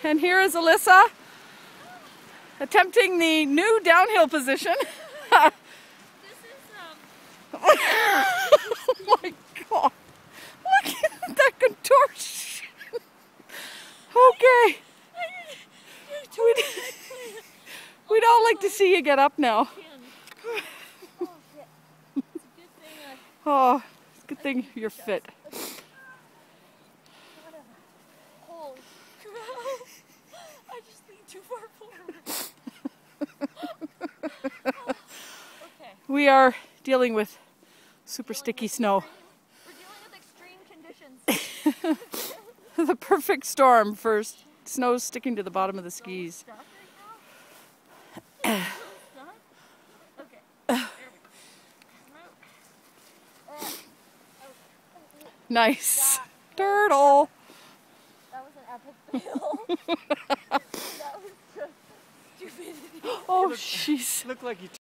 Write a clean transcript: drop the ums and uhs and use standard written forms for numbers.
And here is Alyssa attempting the new downhill position. This is Oh my God! Look at that contortion. Okay. We'd all like to see you get up now. Oh, it's a good thing you're fit. Holy crap! I just leaned too far forward. Okay. We are dealing with super sticky snow. We're dealing with extreme conditions. The perfect storm for snow sticking to the bottom of the skis. Stuck right now? Stuck? Okay. There we go. Nice. Turtle. That was an epic fail. That was just stupidity. Oh, jeez. Looked like you